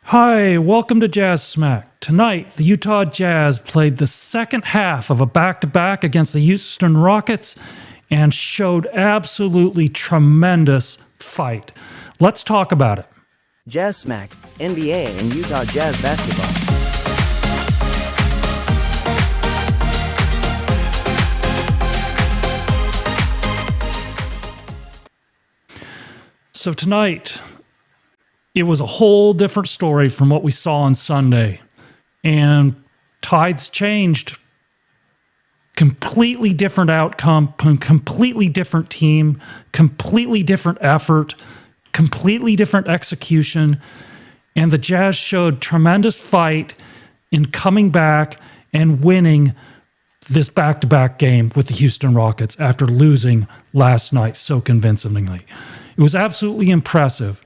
Hi, welcome to Jazz Smack. Tonight, the Utah Jazz played the second half of a back-to-back against the Houston Rockets and showed absolutely tremendous fight. Let's talk about it. Jazz Smack, NBA and Utah Jazz basketball. So tonight, it was a whole different story from what we saw on Sunday. And tides changed. Completely different outcome, completely different team, completely different effort, completely different execution. And the Jazz showed tremendous fight in coming back and winning this back-to-back game with the Houston Rockets after losing last night so convincingly. It was absolutely impressive.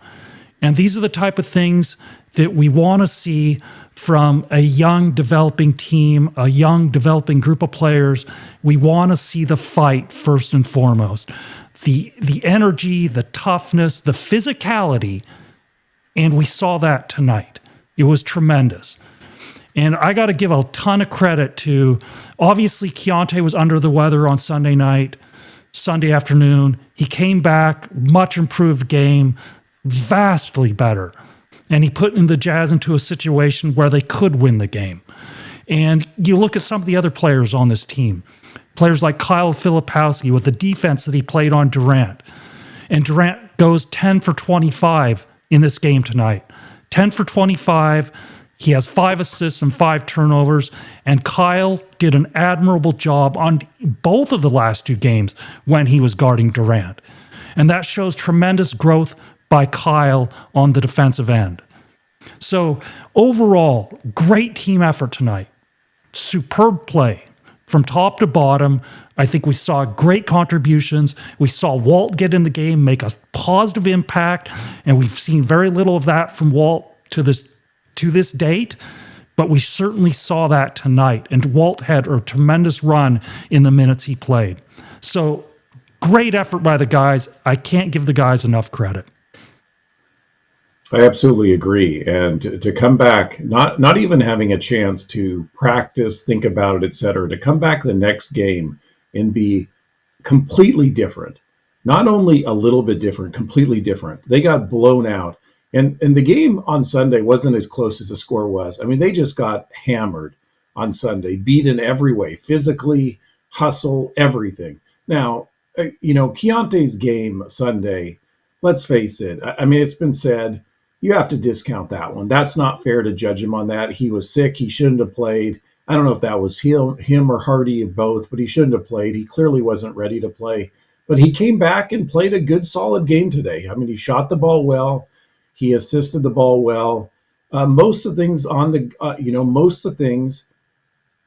And these are the type of things that we want to see from a young developing team, a young developing group of players. We want to see the fight first and foremost. The energy, the toughness, the physicality, and we saw that tonight. It was tremendous. And I got to give a ton of credit to, obviously, Keyonte was under the weather on Sunday night, Sunday afternoon. He came back, much improved game, vastly better. And he put in the Jazz into a situation where they could win the game. And you look at some of the other players on this team, players like Kyle Filipowski with the defense that he played on Durant. And Durant goes 10 for 25 in this game tonight. 10 for 25. He has 5 assists and 5 turnovers. And Kyle did an admirable job on both of the last 2 games when he was guarding Durant. And that shows tremendous growth by Kyle on the defensive end. So overall, great team effort tonight. Superb play from top to bottom. I think we saw great contributions. We saw Walt get in the game, make a positive impact, and we've seen very little of that from Walt to this date, but we certainly saw that tonight, and Walt had a tremendous run in the minutes he played. So great effort by the guys. I can't give the guys enough credit. I absolutely agree. And to come back, not even having a chance to practice, think about it, et cetera, to come back the next game and be completely different. Not only a little bit different, completely different. They got blown out. And the game on Sunday wasn't as close as the score was. I mean, they just got hammered on Sunday, beat in every way, physically, hustle, everything. Now, Keyonte's game Sunday, let's face it. I mean, it's been said, you have to discount that one. That's not fair to judge him on that. He was sick. He shouldn't have played. I don't know if that was him or Hardy or both, but he shouldn't have played. He clearly wasn't ready to play. But he came back and played a good, solid game today. I mean, he shot the ball well. He assisted the ball well. Most of the things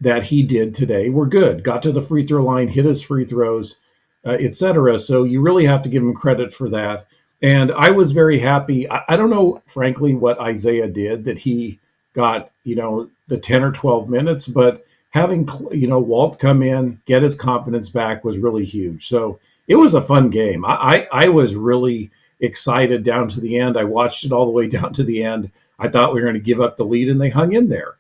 that he did today were good. Got to the free throw line, hit his free throws, etc. So you really have to give him credit for that. And I was very happy. I don't know, frankly, what Isaiah did that he got, the 10 or 12 minutes, but having, Walt come in, get his confidence back was really huge. So it was a fun game. I was really excited down to the end. I watched it all the way down to the end. I thought we were going to give up the lead, and they hung in there.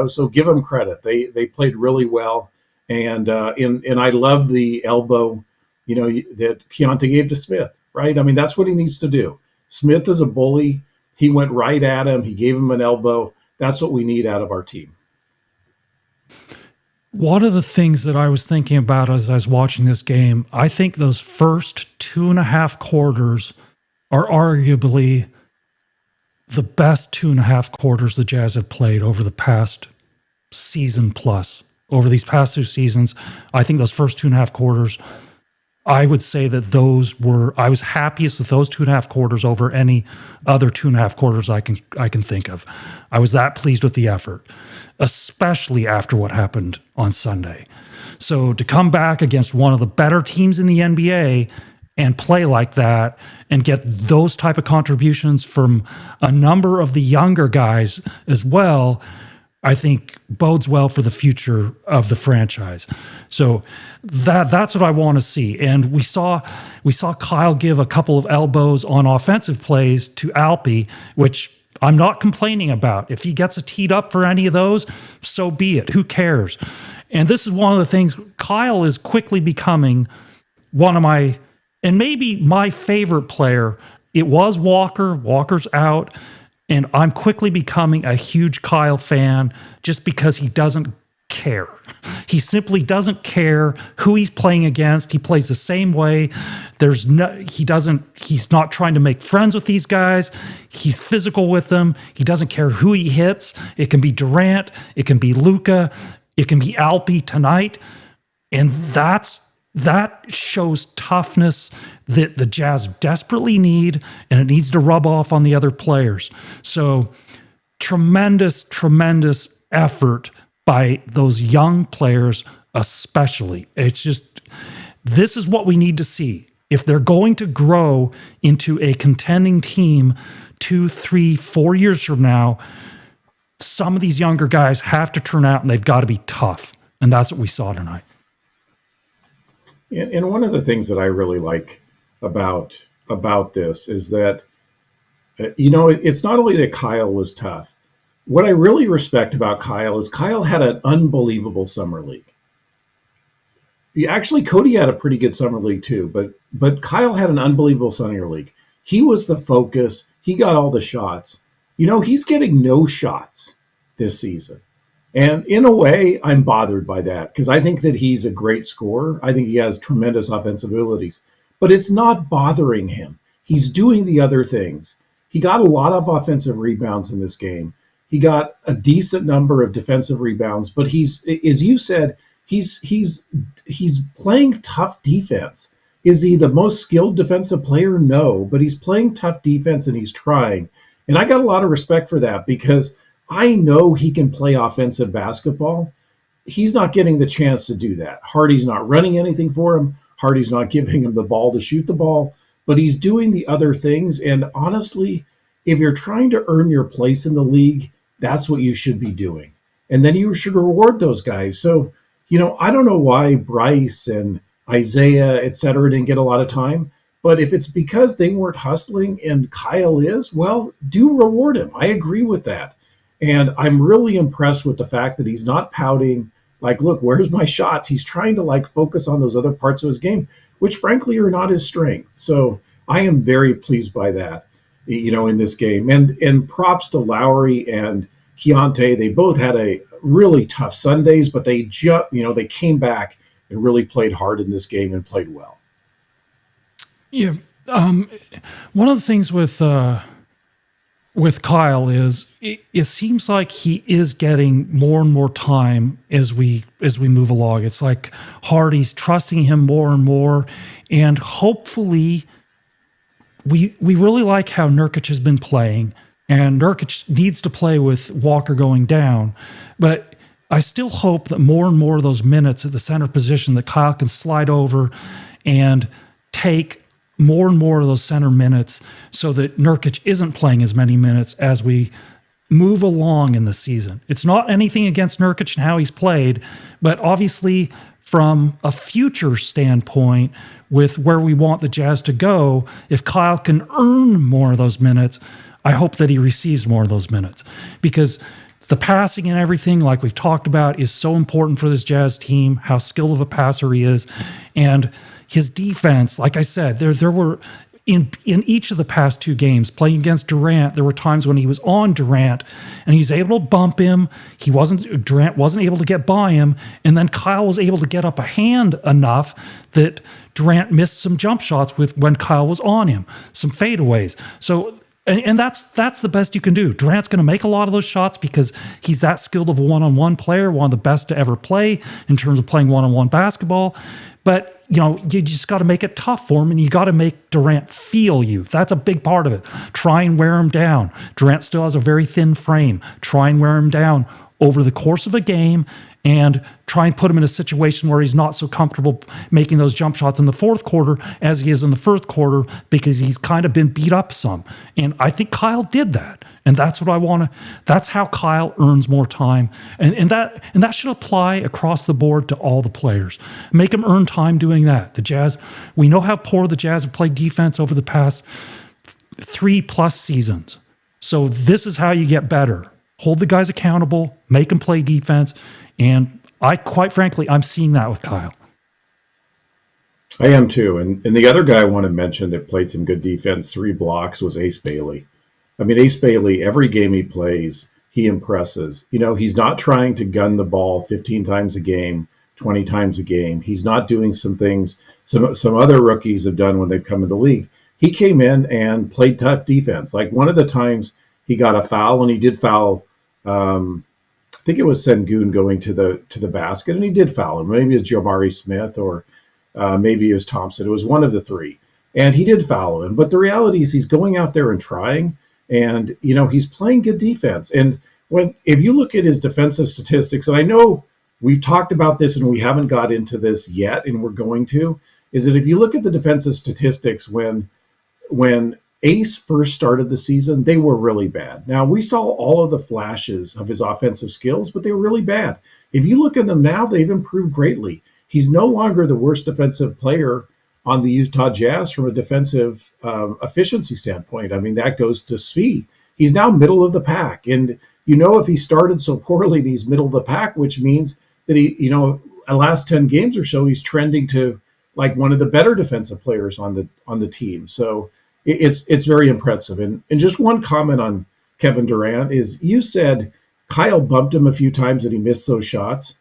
So give them credit. They played really well, and I love the elbow, that Keyonte gave to Smith. Right? I mean, that's what he needs to do. Smith is a bully. He went right at him. He gave him an elbow. That's what we need out of our team. One of the things that I was thinking about as I was watching this game, I think those first 2.5 quarters are arguably the best 2.5 quarters the Jazz have played over the past season plus. Over these past 2 seasons, I think those first 2.5 quarters, I would say that I was happiest with those 2.5 quarters over any other 2.5 quarters I can think of. I was that pleased with the effort, especially after what happened on Sunday. So to come back against one of the better teams in the NBA and play like that and get those type of contributions from a number of the younger guys as well, I think bodes well for the future of the franchise. So that's what I want to see. And we saw Kyle give a couple of elbows on offensive plays to Alpi, which I'm not complaining about. If he gets a teed up for any of those, so be it. Who cares? And this is one of the things, Kyle is quickly becoming one of my, and maybe my favorite player. It was Walker. Walker's out. And I'm quickly becoming a huge Kyle fan just because he doesn't care. He simply doesn't care who he's playing against. He plays the same way. He's not trying to make friends with these guys. He's physical with them. He doesn't care who he hits. It can be Durant. It can be Luka. It can be Alpi tonight. And that shows toughness that the Jazz desperately need, and it needs to rub off on the other players. So tremendous, tremendous effort by those young players, especially. It's just, this is what we need to see. If they're going to grow into a contending team 2, 3, 4 years from now, some of these younger guys have to turn out and they've got to be tough. And that's what we saw tonight. And one of the things that I really like about this is that, it's not only that Kyle was tough. What I really respect about Kyle is Kyle had an unbelievable summer league. Actually, Cody had a pretty good summer league too, but Kyle had an unbelievable summer league. He was the focus. He got all the shots. He's getting no shots this season. And in a way, I'm bothered by that because I think that he's a great scorer. I think he has tremendous offensive abilities, but it's not bothering him. He's doing the other things. He got a lot of offensive rebounds in this game. He got a decent number of defensive rebounds, but he's, as you said, he's playing tough defense. Is he the most skilled defensive player? No, but he's playing tough defense and he's trying. And I got a lot of respect for that because I know he can play offensive basketball. He's not getting the chance to do that. Hardy's not running anything for him. Hardy's not giving him the ball to shoot the ball, but he's doing the other things. And honestly, if you're trying to earn your place in the league, that's what you should be doing. And then you should reward those guys. So, I don't know why Bryce and Isaiah, et cetera, didn't get a lot of time. But if it's because they weren't hustling and Kyle is, well, do reward him. I agree with that. And I'm really impressed with the fact that he's not pouting, like, look, where's my shots? He's trying to focus on those other parts of his game, which frankly are not his strength. So I am very pleased by that, in this game. And props to Lowry and Keyonte. They both had a really tough Sundays, but they they came back and really played hard in this game and played well. Yeah. One of the things with Kyle is it seems like he is getting more and more time as we move along. It's like Hardy's trusting him more and more, and hopefully we really like how Nurkic has been playing, and Nurkic needs to play with Walker going down, but I still hope that more and more of those minutes at the center position that Kyle can slide over and take more and more of those center minutes so that Nurkic isn't playing as many minutes as we move along in the season. It's not anything against Nurkic and how he's played, but obviously from a future standpoint with where we want the Jazz to go, if Kyle can earn more of those minutes, I hope that he receives more of those minutes because the passing and everything, like we've talked about, is so important for this Jazz team, how skilled of a passer he is. And his defense, like I said, there were in each of the past two games playing against Durant, there were times when he was on Durant and he's able to bump him. Durant wasn't able to get by him, and then Kyle was able to get up a hand enough that Durant missed some jump shots when Kyle was on him, some fadeaways. So. And that's the best you can do. Durant's going to make a lot of those shots because he's that skilled of a one-on-one player, one of the best to ever play in terms of playing one-on-one basketball. But, you just got to make it tough for him, and you got to make Durant feel you. That's a big part of it. Try and wear him down. Durant still has a very thin frame. Try and wear him down over the course of a game and try and put him in a situation where he's not so comfortable making those jump shots in the fourth quarter as he is in the first quarter because he's kind of been beat up some. And I think Kyle did that. And that's what I want to, that's how Kyle earns more time. And that should apply across the board to all the players. Make them earn time doing that. The Jazz, we know how poor the Jazz have played defense over the past 3+ seasons. So this is how you get better. Hold the guys accountable, make them play defense. And quite frankly, I'm seeing that with Kyle. I am too. And the other guy I want to mention that played some good defense, 3 blocks, was Ace Bailey. I mean, Ace Bailey, every game he plays, he impresses. He's not trying to gun the ball 15 times a game, 20 times a game. He's not doing some things some other rookies have done when they've come in the league. He came in and played tough defense. Like one of the times he got a foul, and he did foul. I think it was Sengun going to the basket, and he did foul him. Maybe it was Jabari Smith or maybe it was Thompson. It was one of the 3, and he did foul him. But the reality is he's going out there and trying, and he's playing good defense. And if you look at his defensive statistics, and I know we've talked about this and we haven't got into this yet, and we're going to, is that if you look at the defensive statistics when Ace first started the season, they were really bad. Now, we saw all of the flashes of his offensive skills, but they were really bad. If you look at them now, they've improved greatly. He's no longer the worst defensive player on the Utah Jazz from a defensive efficiency standpoint. I mean, that goes to Svi. He's now middle of the pack. And, if he started so poorly and he's middle of the pack, which means that he, the last 10 games or so, he's trending to like one of the better defensive players on the team. So it's very impressive. And just one comment on Kevin Durant is you said Kyle bumped him a few times and he missed those shots.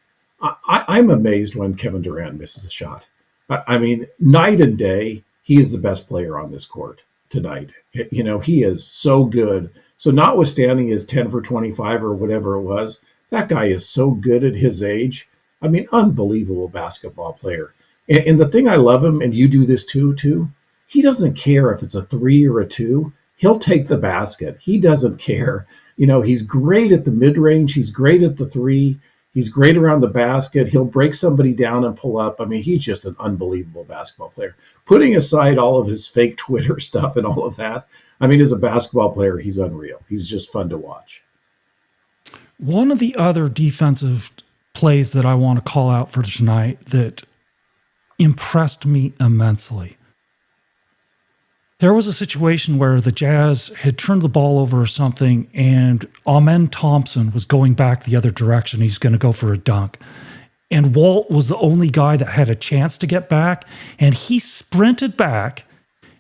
I'm amazed when Kevin Durant misses a shot. I mean, night and day, he is the best player on this court tonight. He is so good. So notwithstanding his 10 for 25 or whatever it was, that guy is so good at his age. I mean, unbelievable basketball player. And the thing I love him, and you do this too, he doesn't care if it's a 3 or a 2. He'll take the basket. He doesn't care. He's great at the mid-range. He's great at the 3. He's great around the basket. He'll break somebody down and pull up. I mean, he's just an unbelievable basketball player. Putting aside all of his fake Twitter stuff and all of that, I mean, as a basketball player, he's unreal. He's just fun to watch. One of the other defensive plays that I want to call out for tonight that impressed me immensely. There was a situation where the Jazz had turned the ball over or something, and Amen Thompson was going back the other direction. He's going to go for a dunk. And Walt was the only guy that had a chance to get back, and he sprinted back,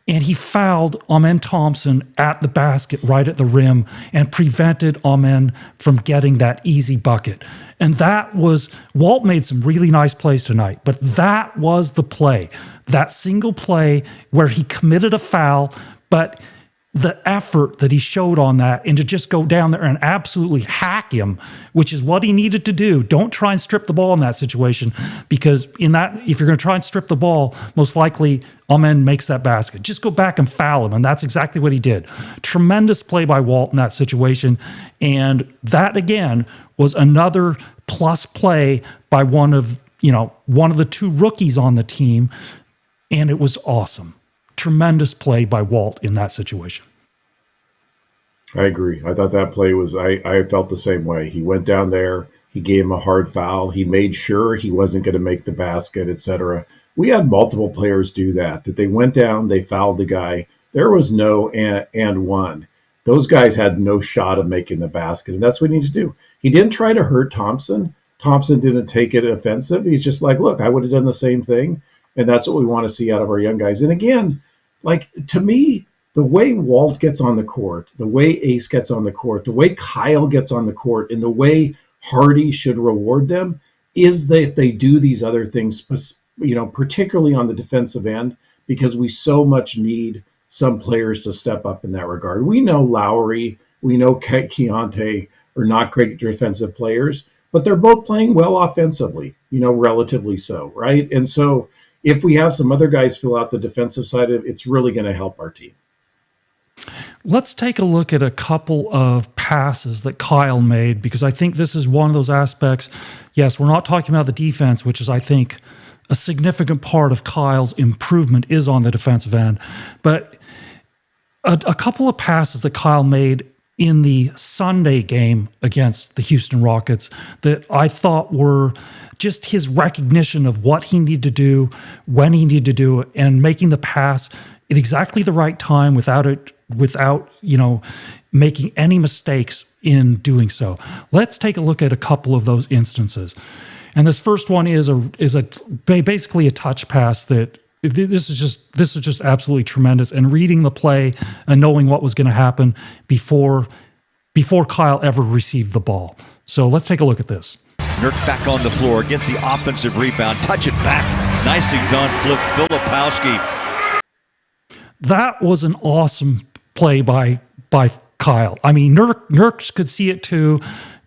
and he fouled Amen Thompson at the basket right at the rim and prevented Amen from getting that easy bucket. And Walt made some really nice plays tonight, but that was the play. That single play where he committed a foul, but the effort that he showed on that and to just go down there and absolutely hack him, which is what he needed to do. Don't try and strip the ball in that situation, because if you're going to try and strip the ball, most likely Amen makes that basket. Just go back and foul him, and that's exactly what he did. Tremendous play by Walt in that situation, and that again was another plus play by one of the 2 rookies on the team, and it was awesome. Tremendous play by Walt in that situation. I agree. I thought that play was, I felt the same way. He went down there, he gave him a hard foul, he made sure he wasn't going to make the basket, etc. We had multiple players do that they went down, they fouled the guy. There was no and one. Those guys had no shot of making the basket, and that's what he needed to do. He didn't try to hurt Thompson. Thompson didn't take it offensive. He's just like, look, I would have done the same thing, and that's what we want to see out of our young guys. And again, like, to me, the way Walt gets on the court, the way Ace gets on the court, the way Kyle gets on the court, and the way Hardy should reward them is that if they do these other things, particularly on the defensive end, because we so much need some players to step up in that regard. We know Lowry, we know Keyonte are not great defensive players, but they're both playing well offensively, relatively so, right? And so if we have some other guys fill out the defensive side of it, it's really going to help our team. Let's take a look at a couple of passes that Kyle made, because I think this is one of those aspects. Yes, we're not talking about the defense, which is, I think, a significant part of Kyle's improvement is on the defensive end. But a couple of passes that Kyle made in the Sunday game against the Houston Rockets that I thought were just his recognition of what he needed to do, when he needed to do it, and making the pass at exactly the right time without making any mistakes in doing so. Let's take a look at a couple of those instances. And this first one is basically a touch pass that this is just absolutely tremendous. And reading the play and knowing what was going to happen before Kyle ever received the ball. So let's take a look at this. Nurk back on the floor, gets the offensive rebound, touch it back. Nicely done, Filipowski. That was an awesome play by Kyle. I mean, Nurk could see it too.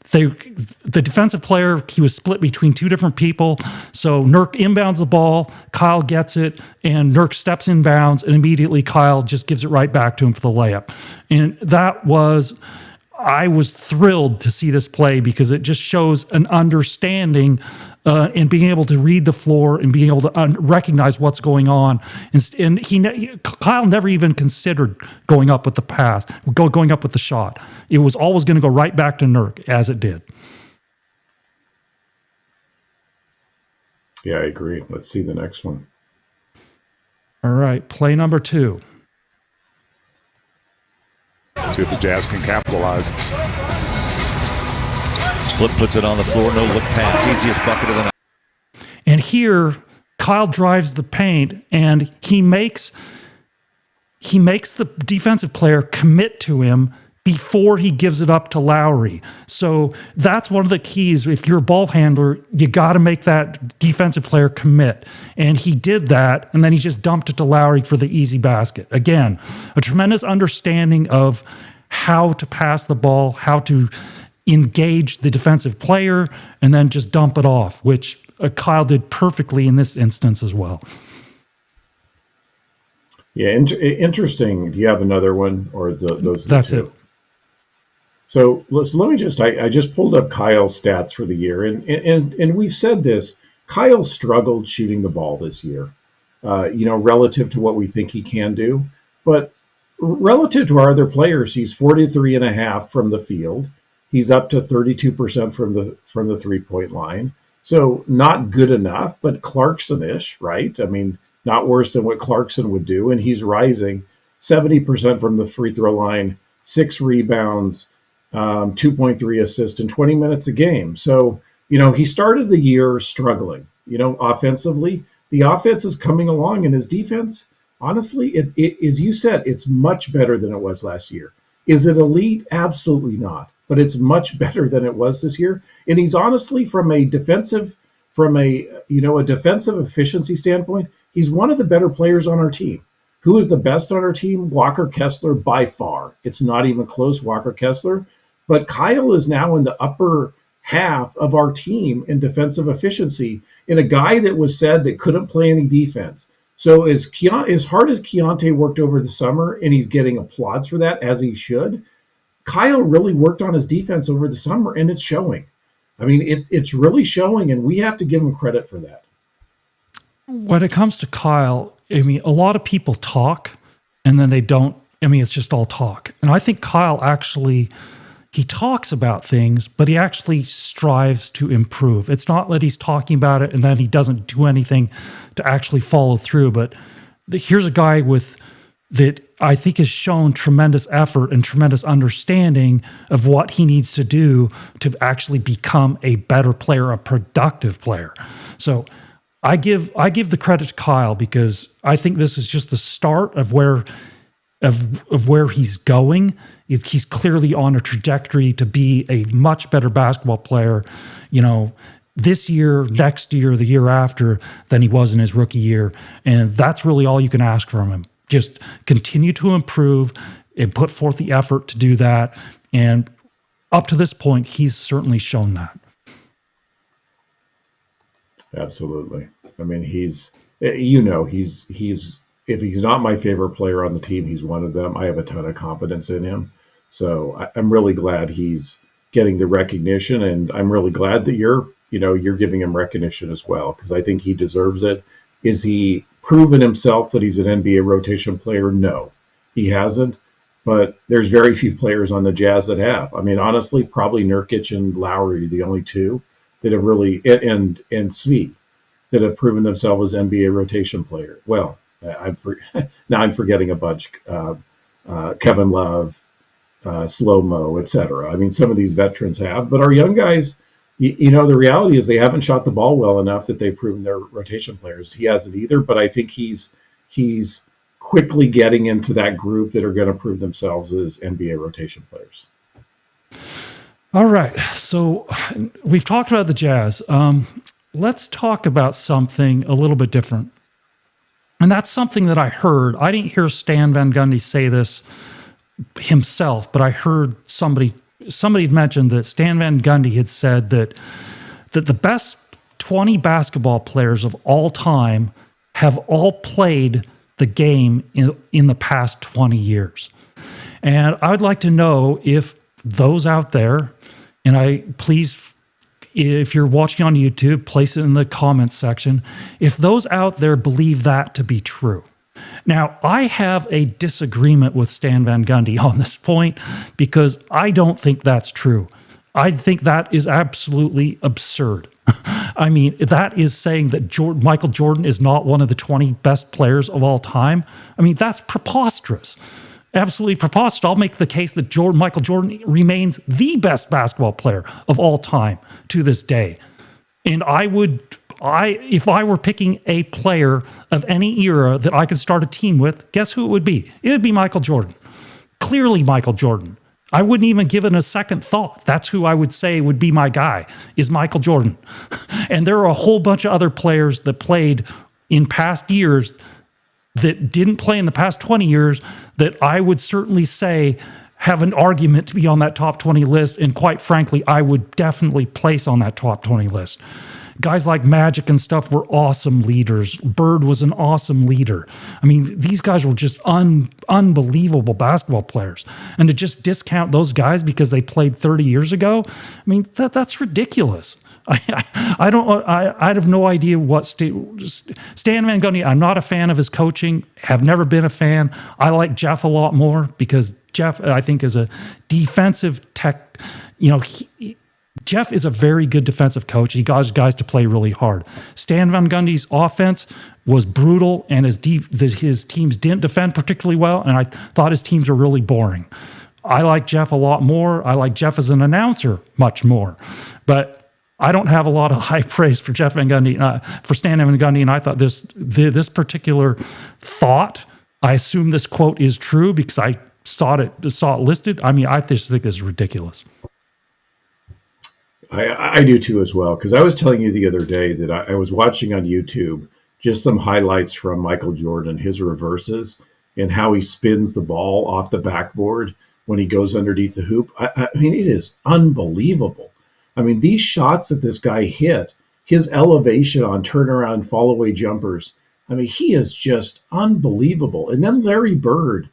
The defensive player, he was split between two different people. So Nurk inbounds the ball, Kyle gets it, and Nurk steps inbounds, and immediately Kyle just gives it right back to him for the layup. And I was thrilled to see this play because it just shows an understanding and being able to read the floor and being able to recognize what's going on. And Kyle never even considered going up with the pass, going up with the shot. It was always going to go right back to Nurk, as it did. Yeah, I agree. Let's see the next one. All right, play number 2. See if the Jazz can capitalize. Split puts it on the floor, no look pass, easiest bucket of the night. And here, Kyle drives the paint, and he makes the defensive player commit to him before he gives it up to Lowry. So that's one of the keys. If you're a ball handler, you got to make that defensive player commit. And he did that, and then he just dumped it to Lowry for the easy basket. Again, a tremendous understanding of how to pass the ball, how to engage the defensive player, and then just dump it off, which Kyle did perfectly in this instance as well. Yeah, interesting. Do you have another one, or those? That's it. So let me I just pulled up Kyle's stats for the year, and we've said this. Kyle struggled shooting the ball this year, relative to what we think he can do. But relative to our other players, he's 43.5% from the field. He's up to 32% from the 3-point line. So not good enough, but Clarkson-ish, right? I mean, not worse than what Clarkson would do. And he's rising 70% from the free throw line, 6 rebounds, 2.3 assists in 20 minutes a game. So, he started the year struggling, offensively. The offense is coming along, and his defense, honestly, it as you said, it's much better than it was last year. Is it elite? Absolutely not. But it's much better than it was this year. And he's honestly, from a defensive efficiency standpoint, he's one of the better players on our team. Who is the best on our team? Walker Kessler, by far. It's not even close, Walker Kessler. But Kyle is now in the upper half of our team in defensive efficiency, in a guy that was said that couldn't play any defense. So as hard as Keyonte worked over the summer, and he's getting applause for that, as he should, Kyle really worked on his defense over the summer, and it's showing. I mean, it's really showing, and we have to give him credit for that. When it comes to Kyle, I mean, a lot of people talk, and then they don't. I mean, it's just all talk. And I think Kyle actually, he talks about things, but he actually strives to improve. It's not that he's talking about it and then he doesn't do anything to actually follow through. But here's a guy that I think has shown tremendous effort and tremendous understanding of what he needs to do to actually become a better player, a productive player. So I give the credit to Kyle, because I think this is just the start of where he's going. He's clearly on a trajectory to be a much better basketball player, this year, next year, the year after, than he was in his rookie year. And that's really all you can ask from him. Just continue to improve and put forth the effort to do that. And up to this point, he's certainly shown that. Absolutely. I mean, he's if he's not my favorite player on the team, he's one of them. I have a ton of confidence in him. So I'm really glad he's getting the recognition, and I'm really glad that you're giving him recognition as well, because I think he deserves it. Is he proven himself that he's an NBA rotation player? No, he hasn't. But there's very few players on the Jazz that have. I mean, honestly, probably Nurkic and Lowry are the only two that have really, and Svi, that have proven themselves as NBA rotation player. Well, Now I'm forgetting a bunch. Kevin Love, Slow Mo, etc. I mean, some of these veterans have, but our young guys, the reality is they haven't shot the ball well enough that they've proven they're rotation players. He hasn't either, but I think he's quickly getting into that group that are going to prove themselves as NBA rotation players. All right, so we've talked about the Jazz. Let's talk about something a little bit different. And that's something that I heard. I didn't hear Stan Van Gundy say this himself, but I heard somebody had mentioned that Stan Van Gundy had said that the best 20 basketball players of all time have all played the game in the past 20 years. And I would like to know if those out there, and please, if you're watching on YouTube, place it in the comments section, if those out there believe that to be true. Now, I have a disagreement with Stan Van Gundy on this point because I don't think that's true. I think that is absolutely absurd. I mean, that is saying that Michael Jordan is not one of the 20 best players of all time. I mean, that's preposterous. Absolutely preposterous. I'll make the case that Michael Jordan remains the best basketball player of all time to this day. And if I were picking a player of any era that I could start a team with, guess who it would be? It would be Michael Jordan. Clearly Michael Jordan. I wouldn't even give it a second thought. That's who I would say would be my guy, is Michael Jordan. And there are a whole bunch of other players that played in past years that didn't play in the past 20 years that I would certainly say have an argument to be on that top 20 list. And quite frankly, I would definitely place on that top 20 list. Guys like Magic and stuff were awesome leaders. Bird was an awesome leader. I mean, these guys were just unbelievable basketball players. And to just discount those guys because they played 30 years ago, I mean, that's ridiculous. I have no idea what Stan Van Gundy. I'm not a fan of his coaching. Have never been a fan. I like Jeff a lot more because Jeff, I think, is a defensive tech. Jeff is a very good defensive coach. He got his guys to play really hard. Stan Van Gundy's offense was brutal, and his teams didn't defend particularly well, and I thought his teams were really boring. I like Jeff a lot more. I like Jeff as an announcer much more. But I don't have a lot of high praise for Jeff Van Gundy, for Stan Van Gundy, and I thought this particular thought, I assume this quote is true because I saw it listed. I mean, I just think this is ridiculous. I do too as well, because I was telling you the other day that I was watching on YouTube just some highlights from Michael Jordan, his reverses, and how he spins the ball off the backboard when he goes underneath the hoop. I mean, it is unbelievable. I mean, these shots that this guy hit, his elevation on turnaround fall-away jumpers, I mean, he is just unbelievable. And then Larry Bird,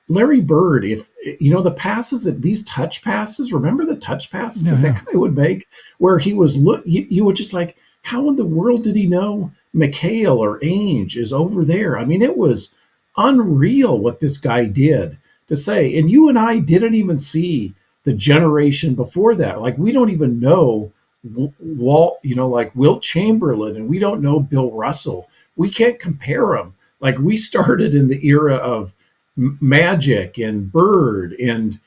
if the passes, that these touch passes, remember the touch passes that guy would make, where he was you would just like, how in the world did he know McHale or Ainge is over there? I mean, it was unreal what this guy did to say. And you and I didn't even see the generation before that. Like, we don't even know Walt, like Wilt Chamberlain, and we don't know Bill Russell. We can't compare them. Like, we started in the era of Magic and Bird and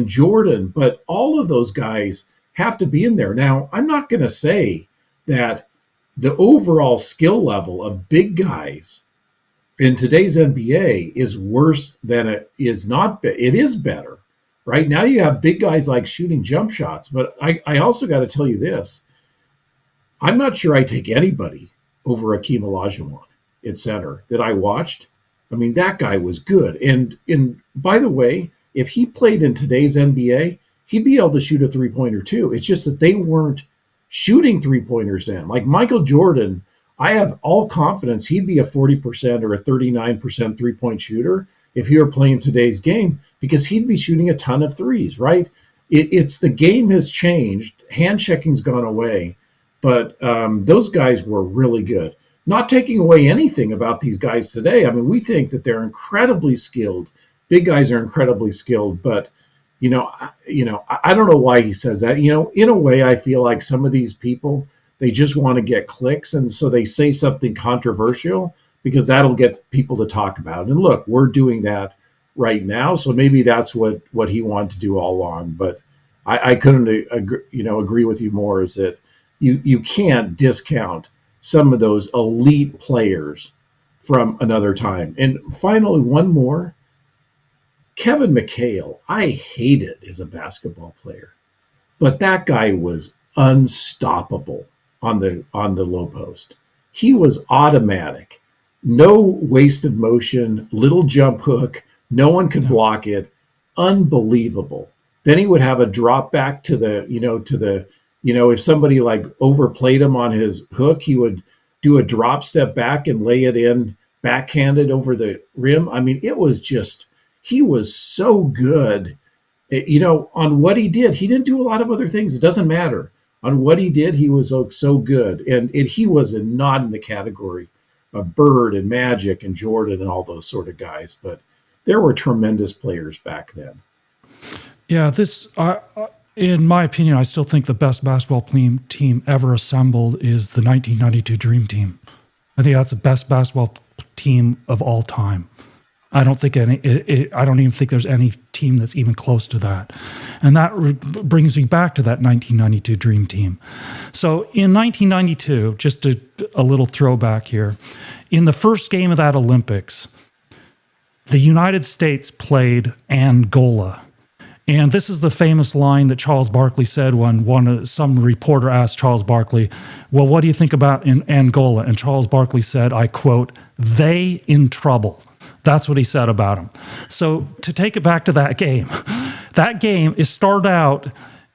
Jordan, but all of those guys have to be in there. Now, I'm not going to say that the overall skill level of big guys in today's NBA is worse than it is not. It is better. Right now you have big guys like shooting jump shots, but I also got to tell you this. I'm not sure I take anybody over Akeem Olajuwon at center that I watched. I mean, that guy was good. And by the way, if he played in today's NBA, he'd be able to shoot a three-pointer too. It's just that they weren't shooting three-pointers then. Like Michael Jordan, I have all confidence he'd be a 40% or a 39% three-point shooter if he were playing today's game, because he'd be shooting a ton of threes, right? It's the game has changed. Hand checking's gone away, but those guys were really good. Not taking away anything about these guys today. I mean, we think that they're incredibly skilled. Big guys are incredibly skilled, but I don't know why he says that. In a way, I feel like some of these people, they just want to get clicks, and so they say something controversial, because that'll get people to talk about it. And look, we're doing that right now, so maybe that's what he wanted to do all along. But I couldn't agree with you more. Is that you can't discount some of those elite players from another time. And finally, one more. Kevin McHale, I hated as a basketball player, but that guy was unstoppable on the low post. He was automatic, no wasted motion, little jump hook, no one could block it, unbelievable. Then he would have a drop back to the if somebody like overplayed him on his hook, he would do a drop step back and lay it in backhanded over the rim. I mean, it was just, he was so good, on what he did. He didn't do a lot of other things. It doesn't matter. On what he did, he was so good. And he was not in the category of Bird and Magic and Jordan and all those sort of guys. But there were tremendous players back then. Yeah, in my opinion, I still think the best basketball team ever assembled is the 1992 Dream Team. I think that's the best basketball team of all time. I don't even think there's any team that's even close to that. And that brings me back to that 1992 Dream Team. So in 1992, just a little throwback here, in the first game of that Olympics, the United States played Angola. And this is the famous line that Charles Barkley said when some reporter asked Charles Barkley, well, what do you think about in Angola? And Charles Barkley said, I quote, "They in trouble." That's what he said about him. So to take it back to that game is started out,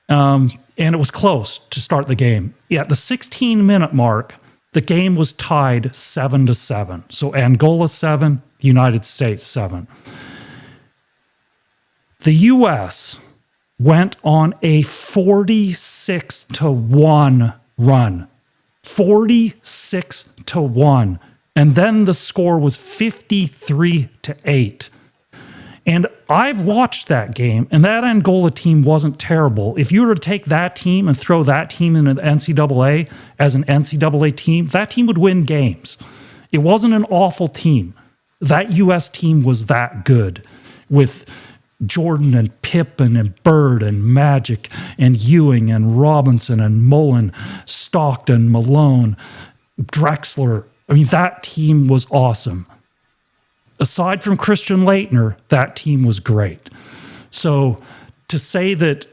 and it was close to start the game. At the 16-minute mark, the game was tied 7-7. So Angola 7, the United States 7. The U.S. went on a 46-1 run. 46-1. And then the score was 53-8. And I've watched that game, and that Angola team wasn't terrible. If you were to take that team and throw that team into the NCAA as an NCAA team, that team would win games. It wasn't an awful team. That U.S. team was that good, with Jordan and Pippen and Bird and Magic and Ewing and Robinson and Mullen, Stockton, Malone, Drexler. I mean, that team was awesome. Aside from Christian Laettner, that team was great. So to say that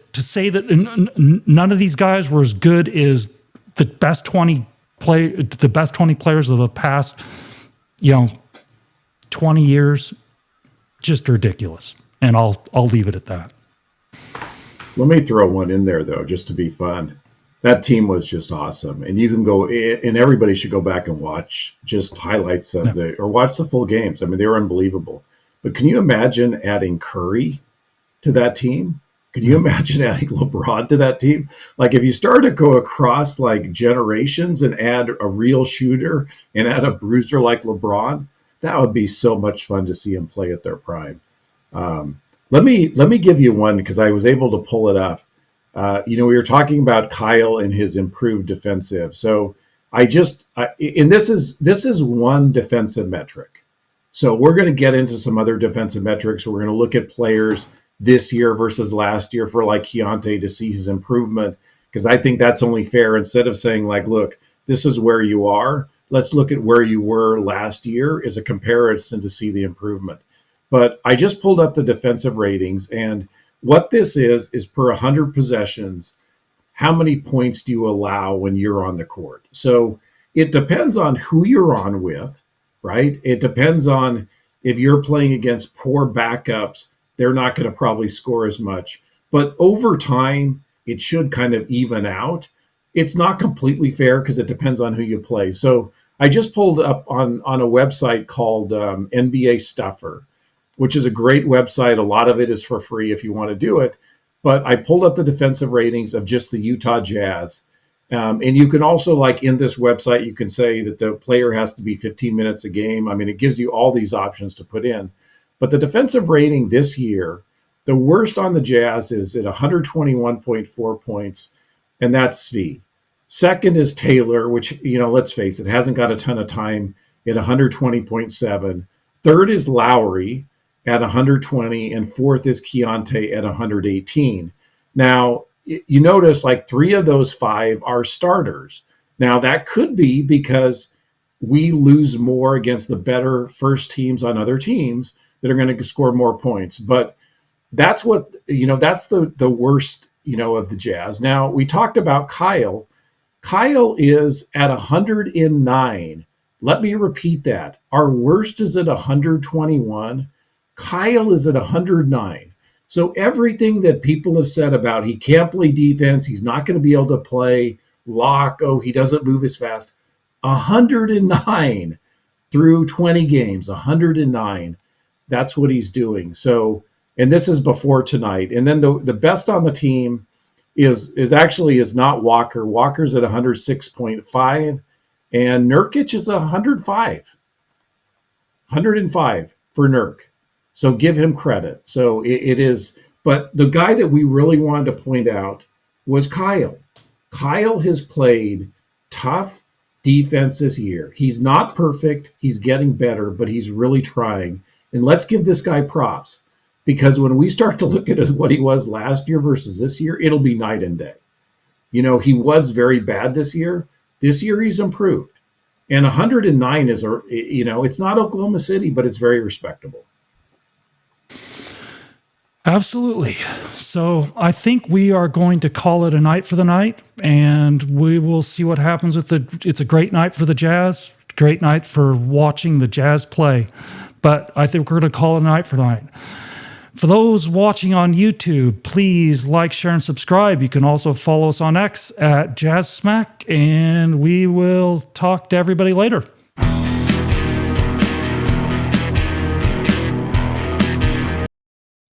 none of these guys were as good as the best 20 players of the past, 20 years, just ridiculous. And I'll leave it at that. Let me throw one in there, though, just to be fun. That team was just awesome. And you can go, and everybody should go back and watch just highlights of or watch the full games. I mean, they were unbelievable. But can you imagine adding Curry to that team? Can you imagine adding LeBron to that team? Like, if you start to go across like generations and add a real shooter and add a bruiser like LeBron, that would be so much fun to see them play at their prime. Let me give you one, because I was able to pull it up. We were talking about Kyle and his improved defensive. So and this is one defensive metric. So we're going to get into some other defensive metrics. We're going to look at players this year versus last year for like Keyonte to see his improvement, because I think that's only fair. Instead of saying like, look, this is where you are, let's look at where you were last year as a comparison to see the improvement. But I just pulled up the defensive ratings, and what this is per 100 possessions, how many points do you allow when you're on the court? So it depends on who you're on with, right? It depends on if you're playing against poor backups, they're not going to probably score as much. But over time, it should kind of even out. It's not completely fair because it depends on who you play. So I just pulled up on a website called NBA Stuffer, which is a great website. A lot of it is for free if you want to do it. But I pulled up the defensive ratings of just the Utah Jazz. And you can also, like in this website, you can say that the player has to be 15 minutes a game. I mean, it gives you all these options to put in. But the defensive rating this year, the worst on the Jazz is at 121.4 points, and that's Svi. Second is Taylor, which, let's face it, hasn't got a ton of time at 120.7. Third is Lowry at 120, and fourth is Keyonte at 118. Now, you notice like 3 of those 5 are starters. Now, that could be because we lose more against the better first teams on other teams that are going to score more points. But that's what, that's the worst, of the Jazz. Now, we talked about Kyle. Kyle is at 109. Let me repeat that. Our worst is at 121. Kyle is at 109. So everything that people have said about he can't play defense, he's not going to be able to play lock, he doesn't move as fast. 109 through 20 games, 109. That's what he's doing. So, and this is before tonight. And then the best on the team is not Walker. Walker's at 106.5, and Nurkic is 105. 105 for Nurk. So give him credit. So it is, but the guy that we really wanted to point out was Kyle. Kyle has played tough defense this year. He's not perfect. He's getting better, but he's really trying. And let's give this guy props, because when we start to look at what he was last year versus this year, it'll be night and day. He was very bad this year. This year he's improved. And 109 is, it's not Oklahoma City, but it's very respectable. Absolutely. So I think we are going to call it a night for the night, and we will see what happens with it's a great night for the Jazz, great night for watching the Jazz play, but I think we're going to call it a night for the night. For those watching on YouTube, please like, share, and subscribe. You can also follow us on X at Jazz Smack, and we will talk to everybody later.